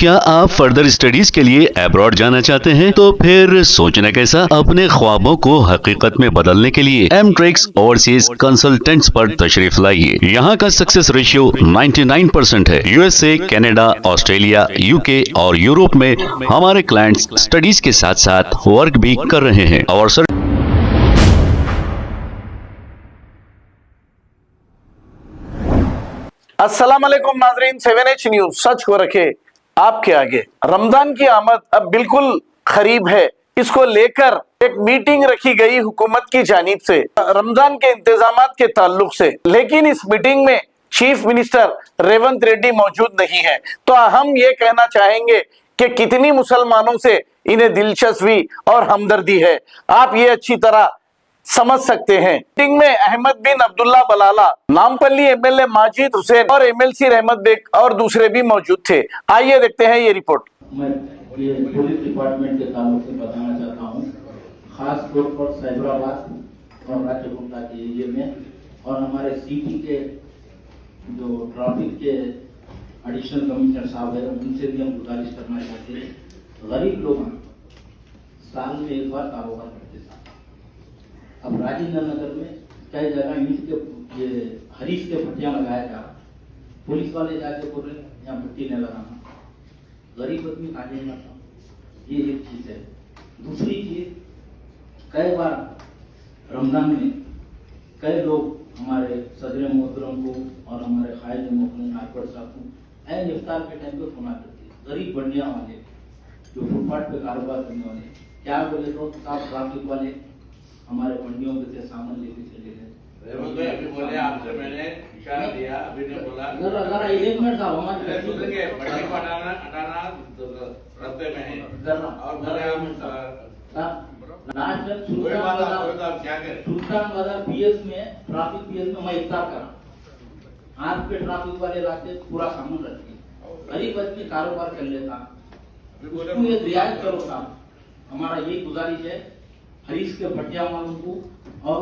क्या आप further studies के लिए अब्रॉड जाना चाहते हैं? तो फिर सोचना कैसा, अपने ख्वाबों को हकीकत में बदलने के लिए एमट्रिक्स ओवरसीज कंसल्टेंट्स पर तशरीफ लाइए। यहाँ का सक्सेस रेशियो 99% है। यूएसए, कनाडा, ऑस्ट्रेलिया, यूके और यूरोप में हमारे क्लाइंट्स स्टडीज के साथ साथ वर्क भी कर रहे हैं और अस्सलाम वालेकुम नाजरीन, 7H न्यूज सच को रखे आपके आगे। रमजान की आमद अब बिल्कुल करीब है। इसको लेकर एक मीटिंग रखी गई हुकूमत की जानिब से रमजान के इंतजामात के ताल्लुक से, लेकिन इस मीटिंग में चीफ मिनिस्टर रेवंत रेड्डी मौजूद नहीं है। तो हम ये कहना चाहेंगे कि कितनी मुसलमानों से इन्हें दिलचस्पी और हमदर्दी है, आप ये अच्छी तरह समझ सकते हैं। मीटिंग में अहमद बिन अब्दुल्ला बलाला, नामपल्ली एमएलए माजिद हुसैन और एमएलसी रहमत बेग और दूसरे भी मौजूद थे। आइए देखते हैं ये रिपोर्ट। मैं ये पुलिस डिपार्टमेंट के ताल्लुक से बताना चाहता हूँ, खास तौर पर साइबराबाद और राचकोटा के एरिया में और हमारे सिटी के जो ट्रैफिक के एडिशनल कमिश्नर साहब है, उनसे भी हम गुजारिश करना चाहते हैं, गरीब लोग साल में एक बार कारोबार करते हैं। अब राजेंद्र नगर में कई जगह ईंट के ये हरीश के पट्टियां लगाया जा रहा, पुलिस वाले जाके बोल रहे यहाँ पट्टी नहीं लगाना, गरीब आदमी काटे ना, ये एक चीज है। दूसरी चीज, कई बार रमजान में कई लोग हमारे सदर मोहतरम को और हमारे खायद मोहतरम नागपुर साहब को ऐन इफ्तार के टाइम पे फोन करते हैं, गरीब बंडिया वाले जो फुटपाथ पे कारोबार करने वाले, क्या बोले तो साफ ट्रैफिक वाले हमारे मंडियों के सामान लेके चले गए। अभी बोले आपसे मैंने इशारा दिया, अभी ने बोला जरा एक मिनट साहब, हमारे सुनेंगे मंडी को हटाना रास्ते में है और बोले सुल्तान बाजार पीएस में ट्रैफिक पीएस में मैं इफ्तार करा, आज पे ट्रैफिक वाले रास्ते पूरा सामान रखते, गरीब आदमी कारोबार कर लेता, उसको ये रियायत करो साहब। हमारा यही गुजारिश है हरीश के भटिया वालों को और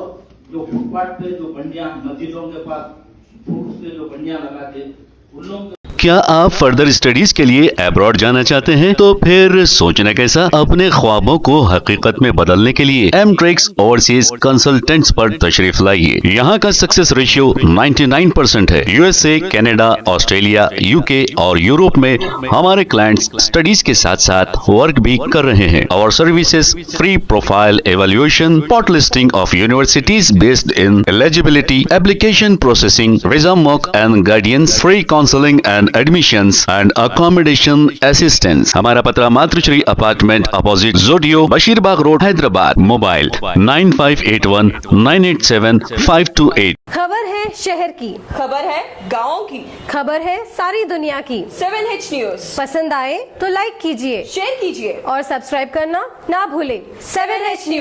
जो फुटपाथ पे जो बंडियां मस्जिदों के पास फ्रूट्स के जो बंडियां लगाते उन लोगों क्या आप फर्दर स्टडीज के लिए अब्रॉड जाना चाहते हैं? तो फिर सोचना कैसा, अपने ख्वाबों को हकीकत में बदलने के लिए एमट्रिक्स ओवरसीज कंसल्टेंट्स पर तशरीफ लाइए। यहाँ का सक्सेस रेशियो 99% है। यूएसए, कनाडा, ऑस्ट्रेलिया, यूके और यूरोप में हमारे क्लाइंट्स स्टडीज के साथ साथ वर्क भी कर रहे हैं और services free profile evaluation, spot listing of universities based in eligibility, application processing, visa mock and guidance, free counselling and admissions and accommodation assistance. हमारा पता मातृश्री अपार्टमेंट अपोजिट जोडियो, बशीरबाग रोड, हैदराबाद। मोबाइल 9581987528। खबर है शहर की, खबर है गाँव की, खबर है सारी दुनिया की। 7H न्यूज पसंद आए तो लाइक कीजिए, शेयर कीजिए और सब्सक्राइब करना ना भूले। 7H news.